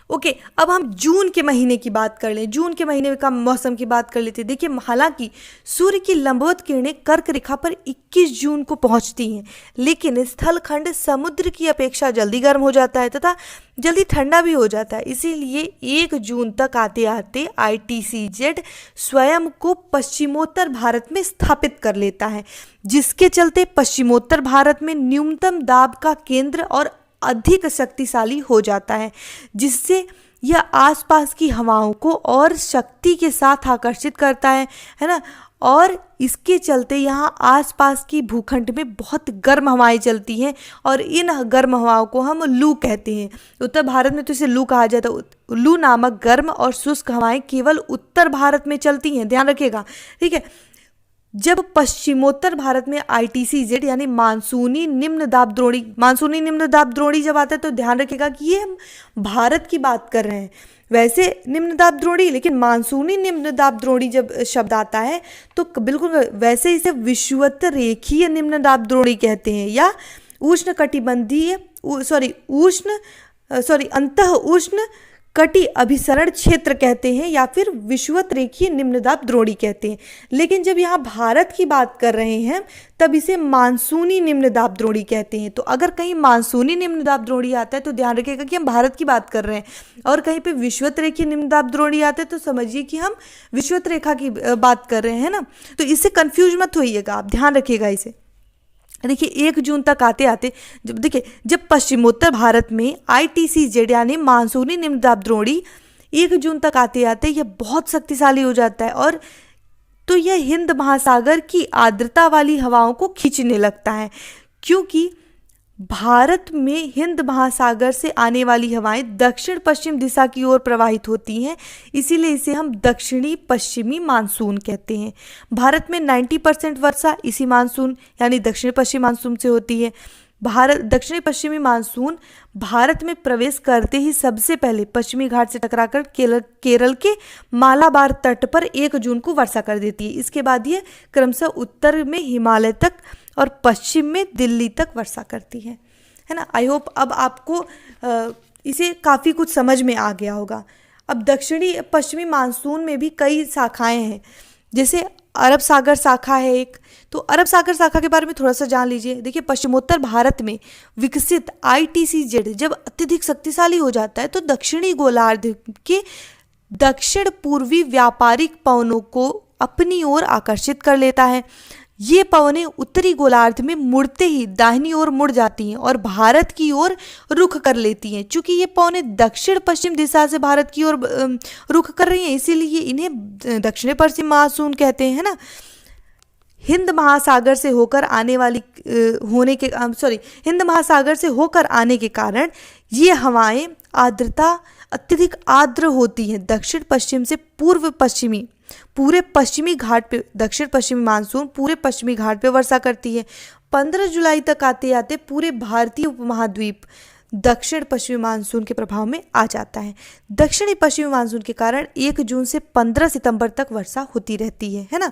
Okay, अब हम जून के महीने की बात कर लें, जून के महीने का मौसम की बात कर लेते हैं। देखिए, हालांकि सूर्य की लंबवत किरणें कर्क रेखा पर 21 जून को पहुंचती हैं, लेकिन स्थलखंड समुद्र की अपेक्षा जल्दी गर्म हो जाता है तथा जल्दी ठंडा भी हो जाता है। इसीलिए 1 जून तक आते आते ITCZ स्वयं को पश्चिमोत्तर भारत में स्थापित कर लेता है, जिसके चलते पश्चिमोत्तर भारत में न्यूनतम दाब का केंद्र और अधिक शक्तिशाली हो जाता है, जिससे यह आसपास की हवाओं को और शक्ति के साथ आकर्षित करता है ना। और इसके चलते यहाँ आसपास की भूखंड में बहुत गर्म हवाएं चलती हैं और इन गर्म हवाओं को हम लू कहते हैं। उत्तर भारत में तो इसे लू कहा जाता है। लू नामक गर्म और शुष्क हवाएं केवल उत्तर भारत में चलती हैं, ध्यान रखिएगा, ठीक है। जब पश्चिमोत्तर भारत में ITCZ यानी मानसूनी निम्न दाब द्रोणी जब आता है तो ध्यान रखिएगा कि ये हम भारत की बात कर रहे हैं। वैसे निम्न दाब द्रोणी, लेकिन मानसूनी निम्न दाब द्रोणी जब शब्द आता है तो बिल्कुल वैसे इसे विषुवत रेखीय निम्न दाब द्रोणी कहते हैं, या अंतः उष्ण कटि अभिसरण क्षेत्र कहते हैं, या फिर विषुवत रेखीय निम्न दाब द्रोणी कहते हैं। लेकिन जब यहाँ भारत की बात कर रहे हैं तब इसे मानसूनी निम्न दाब द्रोणी कहते हैं। तो अगर कहीं मानसूनी निम्न दाब द्रोणी आता है तो ध्यान रखिएगा कि हम भारत की बात कर रहे हैं, और कहीं पे विषुवत रेखीय निम्न दाब द्रोणी आते हैं तो समझिए कि हम विषुवत रेखा की बात कर रहे हैं ना। तो इससे कंफ्यूज मत होइएगा, आप ध्यान रखिएगा इसे। देखिए, 1 जून तक आते आते जब पश्चिमोत्तर भारत में ITCZ यानी मानसूनी निम्न दाब द्रोणी 1 जून तक आते आते यह बहुत शक्तिशाली हो जाता है, और तो यह हिंद महासागर की आर्द्रता वाली हवाओं को खींचने लगता है। क्योंकि भारत में हिंद महासागर से आने वाली हवाएं दक्षिण पश्चिम दिशा की ओर प्रवाहित होती हैं, इसीलिए इसे हम दक्षिणी पश्चिमी मानसून कहते हैं। भारत में 90% वर्षा इसी मानसून यानी दक्षिण पश्चिमी मानसून से होती है। दक्षिणी पश्चिमी मानसून भारत में प्रवेश करते ही सबसे पहले पश्चिमी घाट से टकराकर केरल के मालाबार तट पर 1 जून को वर्षा कर देती है। इसके बाद ये क्रमशः उत्तर में हिमालय तक और पश्चिम में दिल्ली तक वर्षा करती है ना। आई होप अब आपको इसे काफ़ी कुछ समझ में आ गया होगा। अब दक्षिणी पश्चिमी मानसून में भी कई शाखाएं हैं, जैसे अरब सागर शाखा है एक, तो अरब सागर शाखा के बारे में थोड़ा सा जान लीजिए। देखिए, पश्चिमोत्तर भारत में विकसित ITCZ जब अत्यधिक शक्तिशाली हो जाता है तो दक्षिणी गोलार्ध के दक्षिण पूर्वी व्यापारिक पवनों को अपनी ओर आकर्षित कर लेता है। ये पवनें उत्तरी गोलार्ध में मुड़ते ही दाहिनी ओर मुड़ जाती हैं और भारत की ओर रुख कर लेती हैं। चूंकि ये पवनें दक्षिण पश्चिम दिशा से भारत की ओर रुख कर रही हैं, इसीलिए इन्हें दक्षिण पश्चिम मानसून कहते हैं ना। हिंद महासागर से होकर आने के कारण ये हवाएं अत्यधिक आर्द्र होती हैं। दक्षिण पश्चिम से पूर्व पश्चिमी पूरे पश्चिमी घाट पे दक्षिण पश्चिमी मानसून पूरे पश्चिमी घाट पे वर्षा करती है। 15 जुलाई तक आते आते पूरे भारतीय उपमहाद्वीप दक्षिण पश्चिमी मानसून के प्रभाव में आ जाता है। दक्षिणी पश्चिमी मानसून के कारण 1 जून से 15 सितंबर तक वर्षा होती रहती है ना।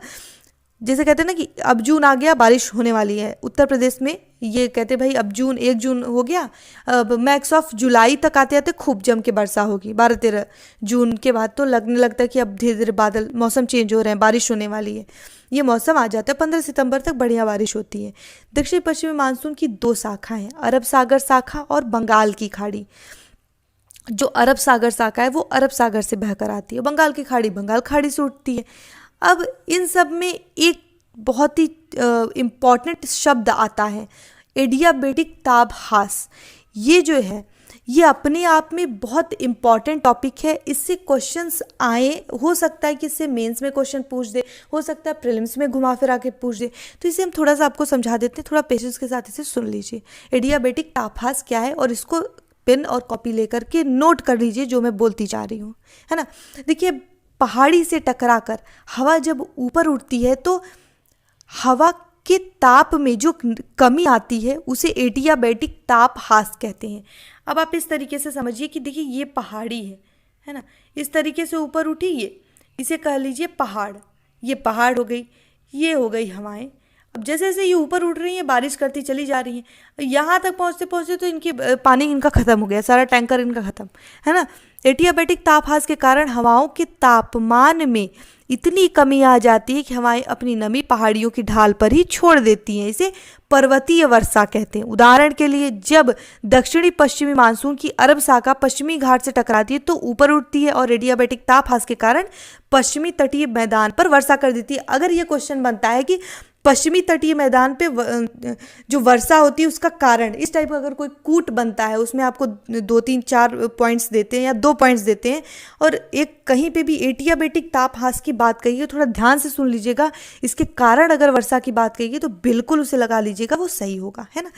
जैसे कहते हैं ना कि अब जून आ गया, बारिश होने वाली है। उत्तर प्रदेश में ये कहते भाई अब 1 जून हो गया, अब मैक्स ऑफ जुलाई तक आते आते खूब जम के वर्षा होगी। 12-13 जून के बाद तो लगने लगता है कि अब धीरे धीरे बादल मौसम चेंज हो रहे हैं, बारिश होने वाली है। ये मौसम आ जाता है, 15 सितंबर तक बढ़िया बारिश होती है। दक्षिण पश्चिमी मानसून की 2 शाखा हैं, अरब सागर शाखा और बंगाल की खाड़ी। जो अरब सागर शाखा है वो अरब सागर से बहकर आती है, बंगाल की खाड़ी बंगाल खाड़ी से उठती है। अब इन सब में एक बहुत ही इम्पॉर्टेंट शब्द आता है, एडियाबेटिक तापहास। ये जो है ये अपने आप में बहुत इम्पॉर्टेंट टॉपिक है। इससे क्वेश्चंस आए, हो सकता है कि इससे मेंस में क्वेश्चन पूछ दे, हो सकता है प्रीलिम्स में घुमा फिरा के पूछ दे। तो इसे हम थोड़ा सा आपको समझा देते हैं, थोड़ा पेशेंस के साथ इसे सुन लीजिए। एडियाबेटिक तापहास क्या है, और इसको पेन और कॉपी लेकर के नोट कर लीजिए जो मैं बोलती जा रही हूँ, है ना। देखिए, पहाड़ी से टकराकर हवा जब ऊपर उठती है तो हवा के ताप में जो कमी आती है उसे एडियाबेटिक तापहास कहते हैं। अब आप इस तरीके से समझिए कि देखिए ये पहाड़ी है ना, इस तरीके से ऊपर उठी, ये इसे कह लीजिए पहाड़, ये पहाड़ हो गई, ये हो गई हवाएं। अब जैसे जैसे ये ऊपर उठ रही हैं बारिश करती चली जा रही हैं, यहाँ तक पहुँचते पहुँचते तो इनकी पानी इनका ख़त्म हो गया, सारा टैंकर इनका ख़त्म, है ना। एडियाबैटिक तापहास के कारण हवाओं के तापमान में इतनी कमी आ जाती है कि हवाएं अपनी नमी पहाड़ियों की ढाल पर ही छोड़ देती हैं। इसे पर्वतीय वर्षा कहते हैं। उदाहरण के लिए जब दक्षिणी पश्चिमी मानसून की अरब शाखा पश्चिमी घाट से टकराती है तो ऊपर उठती है और एडियाबैटिक तापहास के कारण पश्चिमी तटीय मैदान पर वर्षा कर देती है। अगर ये क्वेश्चन बनता है कि पश्चिमी तटीय मैदान पे जो वर्षा होती है उसका कारण, इस टाइप का अगर कोई कूट बनता है उसमें आपको 2 3 4 पॉइंट्स देते हैं या 2 पॉइंट्स देते हैं और एक कहीं पे भी एडियाबैटिक तापहास की बात कही है, थोड़ा ध्यान से सुन लीजिएगा, इसके कारण अगर वर्षा की बात कही है तो बिल्कुल उसे लगा लीजिएगा, वो सही होगा, है ना।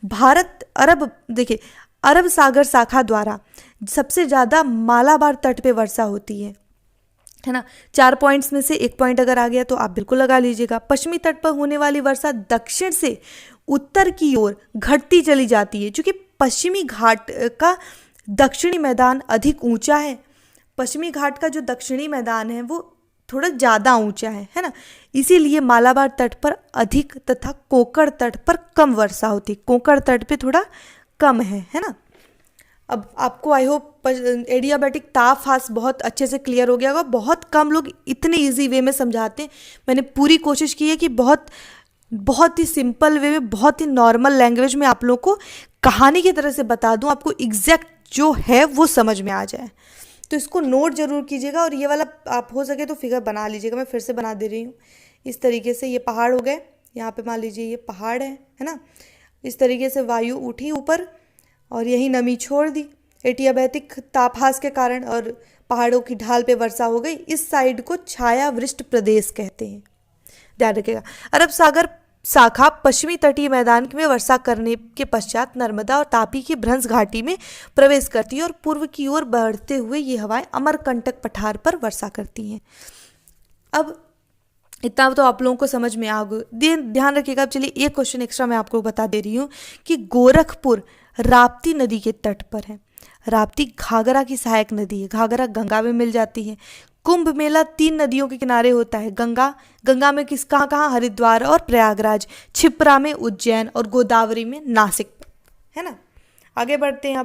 भारत अरब, देखिए अरब सागर शाखा द्वारा सबसे ज़्यादा मालाबार तट पे वर्षा होती है ना। 4 पॉइंट्स में से 1 पॉइंट अगर आ गया तो आप बिल्कुल लगा लीजिएगा। पश्चिमी तट पर होने वाली वर्षा दक्षिण से उत्तर की ओर घटती चली जाती है, क्योंकि पश्चिमी घाट का दक्षिणी मैदान अधिक ऊंचा है। पश्चिमी घाट का जो दक्षिणी मैदान है वो थोड़ा ज़्यादा ऊंचा है ना, इसीलिए मालाबार तट पर अधिक तथा कोंकण तट पर कम वर्षा होती है। कोंकण तट पे थोड़ा कम है ना। अब आपको आई होप एडियाबैटिक तापहास बहुत अच्छे से क्लियर हो गया होगा। बहुत कम लोग इतने इजी वे में समझाते हैं, मैंने पूरी कोशिश की है कि बहुत ही सिंपल वे में, बहुत ही नॉर्मल लैंग्वेज में आप लोग को कहानी की तरह से बता दूं, आपको एग्जैक्ट जो है वो समझ में आ जाए। तो इसको नोट जरूर कीजिएगा और ये वाला आप हो सके तो फिगर बना लीजिएगा। मैं फिर से बना दे रही हूँ इस तरीके से। ये पहाड़ हो गए, यहाँ पे मान लीजिए ये पहाड़ है ना। इस तरीके से वायु उठी ऊपर और यही नमी छोड़ दी एडियाबैटिक तापहास के कारण और पहाड़ों की ढाल पे वर्षा हो गई। इस साइड को छायावृष्ट प्रदेश कहते हैं, ध्यान रखिएगा। अरब सागर शाखा पश्चिमी तटीय मैदान में वर्षा करने के पश्चात नर्मदा और तापी की भ्रंश घाटी में प्रवेश करती है और पूर्व की ओर बढ़ते हुए ये हवाएं अमरकंटक पठार पर वर्षा करती हैं। अब इतना तो आप लोगों को समझ में आ गया, ध्यान रखिएगा। अब चलिए एक क्वेश्चन एक्स्ट्रा मैं आपको बता दे रही हूँ कि गोरखपुर राप्ती नदी के तट पर है। राप्ती घाघरा की सहायक नदी है, घाघरा गंगा में मिल जाती है। कुंभ मेला 3 नदियों के किनारे होता है। गंगा में कहाँ हरिद्वार और प्रयागराज, क्षिप्रा में उज्जैन और गोदावरी में नासिक, है ना। आगे बढ़ते हैं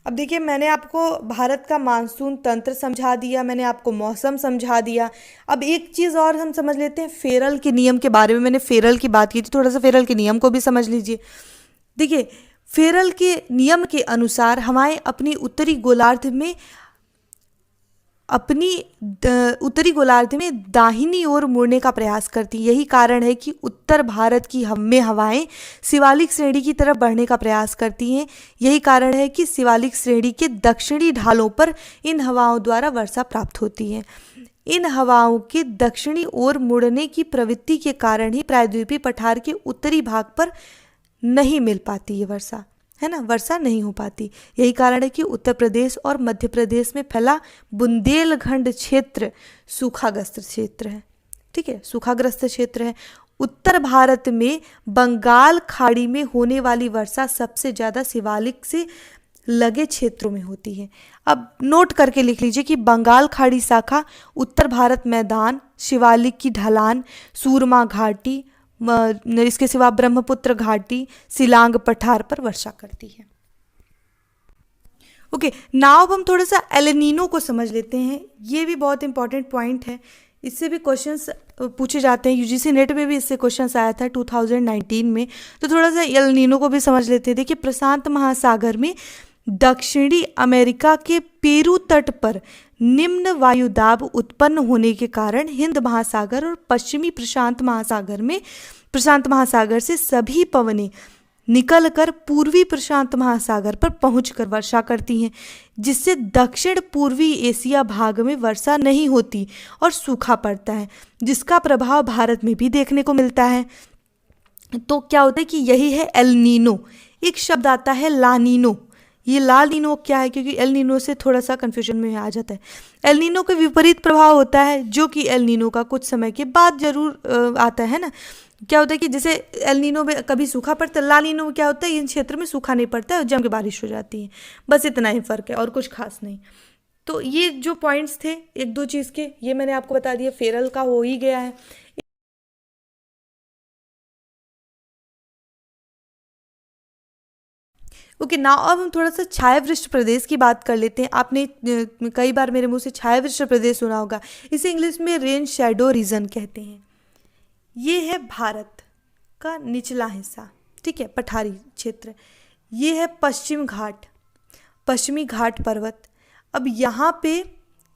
अब देखिए, मैंने आपको भारत का मानसून तंत्र समझा दिया, मैंने आपको मौसम समझा दिया। अब एक चीज़ और हम समझ लेते हैं फेरल के नियम के बारे में। मैंने फेरल की बात की थी, थोड़ा सा फेरल के नियम को भी समझ लीजिए। देखिए फेरल के नियम के अनुसार हवाएं अपनी उत्तरी गोलार्ध में दाहिनी ओर मुड़ने का प्रयास करती। यही कारण है कि उत्तर भारत की हवाएं शिवालिक श्रेणी की तरफ बढ़ने का प्रयास करती हैं। यही कारण है कि शिवालिक श्रेणी के दक्षिणी ढालों पर इन हवाओं द्वारा वर्षा प्राप्त होती है। इन हवाओं के दक्षिणी ओर मुड़ने की प्रवृत्ति के कारण ही प्रायद्वीपीय पठार के उत्तरी भाग पर नहीं मिल पाती ये वर्षा, है ना, वर्षा नहीं हो पाती। यही कारण है कि उत्तर प्रदेश और मध्य प्रदेश में फैला बुंदेलखंड क्षेत्र सूखाग्रस्त क्षेत्र है। ठीक है, सूखाग्रस्त क्षेत्र है। उत्तर भारत में बंगाल खाड़ी में होने वाली वर्षा सबसे ज़्यादा शिवालिक से लगे क्षेत्रों में होती है। अब नोट करके लिख लीजिए कि बंगाल खाड़ी शाखा उत्तर भारत मैदान, शिवालिक की ढलान, सूरमा घाटी, इसके सिवा ब्रह्मपुत्र घाटी, सिलांग पठार पर वर्षा करती है। ओके, नाउ अब हम थोड़ा सा एलनीनो को समझ लेते हैं। ये भी बहुत इंपॉर्टेंट पॉइंट है, इससे भी क्वेश्चंस पूछे जाते हैं। यूजीसी नेट में भी इससे क्वेश्चंस आया था 2019 में। तो थोड़ा सा एलनीनो को भी समझ लेते हैं। देखिए, प्रशांत महासागर में दक्षिणी अमेरिका के पेरू तट पर निम्न वायुदाब उत्पन्न होने के कारण हिंद महासागर और पश्चिमी प्रशांत महासागर से सभी पवनें निकलकर पूर्वी प्रशांत महासागर पर पहुंचकर वर्षा करती हैं, जिससे दक्षिण पूर्वी एशिया भाग में वर्षा नहीं होती और सूखा पड़ता है, जिसका प्रभाव भारत में भी देखने को मिलता है। तो क्या होता है कि यही है एल नीनो। एक शब्द आता है लानीनो। ये लाल नीनो क्या है, क्योंकि एल नीनो से थोड़ा सा कन्फ्यूजन में आ जाता है। एल नीनो का विपरीत प्रभाव होता है, जो कि एल नीनो का कुछ समय के बाद जरूर आता है ना। क्या होता है कि जैसे एल नीनो में कभी सूखा पड़ता है, ला नीनो में क्या होता है, इन क्षेत्र में सूखा नहीं पड़ता है और जम के बारिश हो जाती है। बस इतना ही फर्क है और कुछ खास नहीं। तो ये जो पॉइंट्स थे 1-2 चीज़ के, ये मैंने आपको बता दिया। फेरल का हो ही गया है। ओके नाउ अब हम थोड़ा सा छायावृष्ट प्रदेश की बात कर लेते हैं। आपने कई बार मेरे मुंह से छायावृष्ट प्रदेश सुना होगा, इसे इंग्लिश में रेन शैडो रीजन कहते हैं। ये है भारत का निचला हिस्सा, ठीक है, पठारी क्षेत्र। ये है पश्चिमी घाट पर्वत। अब यहाँ पे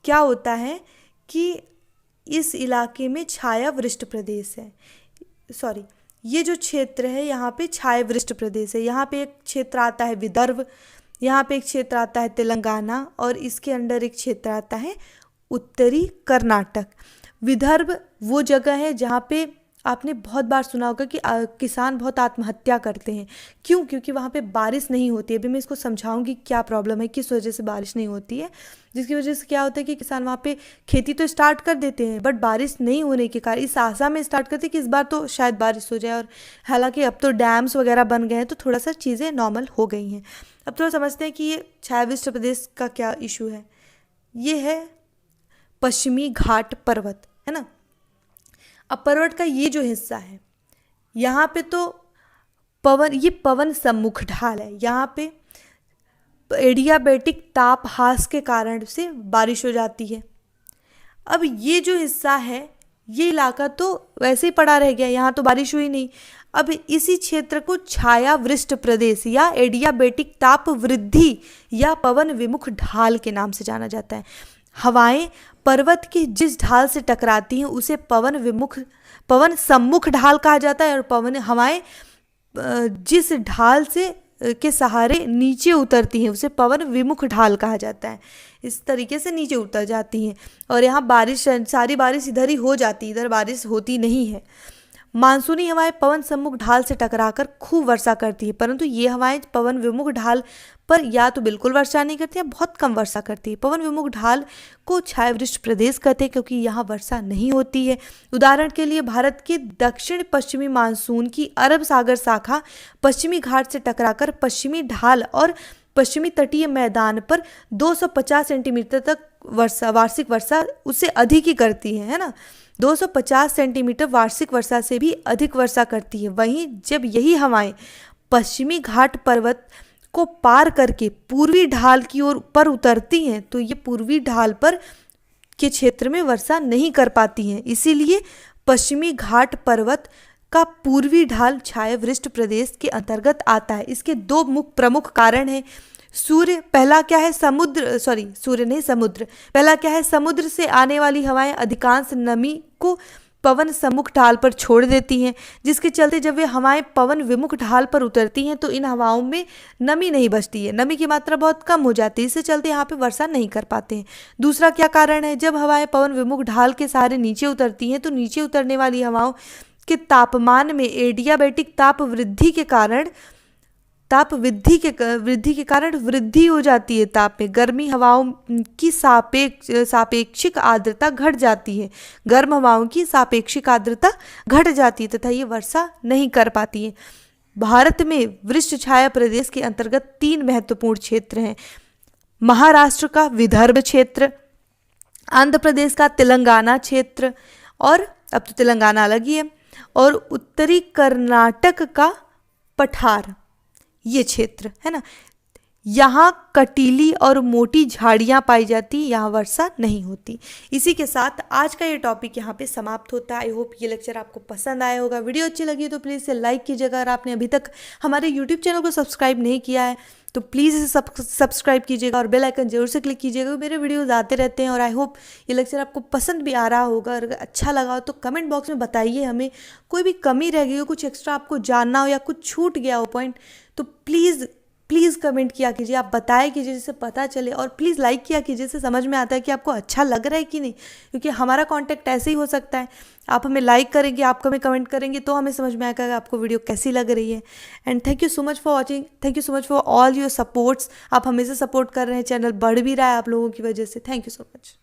क्या होता है कि इस इलाके में छायावृष्ट प्रदेश है, सॉरी ये जो क्षेत्र है यहाँ पे छायावृष्ट प्रदेश है। यहाँ पे एक क्षेत्र आता है विदर्भ, यहाँ पे एक क्षेत्र आता है तेलंगाना, और इसके अंडर एक क्षेत्र आता है उत्तरी कर्नाटक। विदर्भ वो जगह है जहाँ पे आपने बहुत बार सुना होगा कि किसान बहुत आत्महत्या करते हैं। क्यों? क्योंकि वहाँ पे बारिश नहीं होती है। अभी मैं इसको समझाऊंगी क्या प्रॉब्लम है, किस वजह से बारिश नहीं होती है, जिसकी वजह से क्या होता है कि किसान वहाँ पे खेती तो स्टार्ट कर देते हैं, बट बारिश नहीं होने के कारण इस आशा में स्टार्ट करते हैं कि इस बार तो शायद बारिश हो जाए, और हालांकि अब तो डैम्स वगैरह बन गए हैं तो थोड़ा सा चीज़ें नॉर्मल हो गई हैं। अब थोड़ा समझते हैं कि ये छायावृष्ट प्रदेश का क्या इशू है। ये है पश्चिमी घाट पर्वत, है ना। अब पर्वत का ये जो हिस्सा है, यहाँ पे तो ये पवन सम्मुख ढाल है। यहाँ पे एडियाबेटिक तापहास के कारण से बारिश हो जाती है। अब ये जो हिस्सा है, ये इलाका तो वैसे ही पड़ा रह गया, यहाँ तो बारिश हुई नहीं। अब इसी क्षेत्र को छायावृष्ट प्रदेश या एडियाबेटिक ताप वृद्धि या पवन विमुख ढाल के नाम से जाना जाता है। हवाएं पर्वत की जिस ढाल से टकराती हैं उसे पवन सम्मुख ढाल कहा जाता है, और हवाएं जिस ढाल से के सहारे नीचे उतरती हैं उसे पवन विमुख ढाल कहा जाता है। इस तरीके से नीचे उतर जाती हैं, और यहाँ सारी बारिश इधर ही हो जाती है, इधर बारिश होती नहीं है। मानसूनी हवाएं पवन सम्मुख ढाल से टकराकर खूब वर्षा करती है, परंतु ये हवाएं पवन विमुख ढाल पर या तो बिल्कुल वर्षा नहीं करती है, बहुत कम वर्षा करती है। पवन विमुख ढाल को छायावृष्ट प्रदेश कहते हैं क्योंकि यहाँ वर्षा नहीं होती है। उदाहरण के लिए भारत के दक्षिण पश्चिमी मानसून की अरब सागर शाखा पश्चिमी घाट से टकराकर पश्चिमी ढाल और पश्चिमी तटीय मैदान पर 250 सेंटीमीटर तक वार्षिक वर्षा उससे अधिक ही करती है ना। 250 सेंटीमीटर वार्षिक वर्षा से भी अधिक वर्षा करती है। वहीं जब यही हवाएं पश्चिमी घाट पर्वत को पार करके पूर्वी ढाल की ओर पर उतरती हैं तो ये पूर्वी ढाल पर के क्षेत्र में वर्षा नहीं कर पाती हैं। इसीलिए पश्चिमी घाट पर्वत का पूर्वी ढाल छायावृष्ट प्रदेश के अंतर्गत आता है। इसके दो प्रमुख कारण हैं। पहला क्या है, समुद्र। पहला क्या है, समुद्र से आने वाली हवाएं अधिकांश नमी को पवन सम्मुख ढाल पर छोड़ देती हैं, जिसके चलते जब वे हवाएं पवन विमुख ढाल पर उतरती हैं तो इन हवाओं में नमी नहीं बचती है, नमी की मात्रा बहुत कम हो जाती है, इससे चलते यहाँ पे वर्षा नहीं कर पाते हैं। दूसरा क्या कारण है, जब हवाएं पवन विमुख ढाल के सहारे नीचे उतरती हैं तो नीचे उतरने वाली हवाओं के तापमान में एडियाबेटिक ताप वृद्धि के कारण वृद्धि हो जाती है। ताप में गर्मी हवाओं की सापेक्षिक आर्द्रता घट जाती है, गर्म हवाओं की सापेक्षिक आर्द्रता घट जाती है तथा ये वर्षा नहीं कर पाती है। भारत में वृष्ट छाया प्रदेश के अंतर्गत 3 महत्वपूर्ण क्षेत्र हैं। महाराष्ट्र का विदर्भ क्षेत्र, आंध्र प्रदेश का तेलंगाना क्षेत्र, और अब तो तेलंगाना अलग ही है, और उत्तरी कर्नाटक का पठार, ये क्षेत्र है ना। यहाँ कटीली और मोटी झाड़ियाँ पाई जाती, यहाँ वर्षा नहीं होती। इसी के साथ आज का ये टॉपिक यहाँ पे समाप्त होता है। आई होप ये लेक्चर आपको पसंद आया होगा। वीडियो अच्छी लगी तो प्लीज़ इसे लाइक कीजिएगा। अगर आपने अभी तक हमारे यूट्यूब चैनल को सब्सक्राइब नहीं किया है तो प्लीज़ इसे सब्सक्राइब कीजिएगा और बेल आइकन जरूर से क्लिक कीजिएगा। मेरे वीडियोज़ आते रहते हैं और आई होप ये लेक्चर आपको पसंद भी आ रहा होगा। अगर अच्छा लगा हो तो कमेंट बॉक्स में बताइए हमें। कोई भी कमी रह गई हो, कुछ एक्स्ट्रा आपको जानना हो या कुछ छूट गया हो पॉइंट, तो प्लीज़ कमेंट किया कीजिए, आप बताया कीजिए जिससे पता चले, और प्लीज़ लाइक किया कीजिए, जिससे समझ में आता है कि आपको अच्छा लग रहा है कि नहीं, क्योंकि हमारा कांटेक्ट ऐसे ही हो सकता है। आप हमें लाइक करेंगे, आप हमें कमेंट करेंगे तो हमें समझ में आएगा कि आपको वीडियो कैसी लग रही है। And thank you so much for watching, thank you so much for all your supports. आप हमेशा सपोर्ट कर रहे हैं, चैनल बढ़ भी रहा है आप लोगों की वजह से। Thank you so much.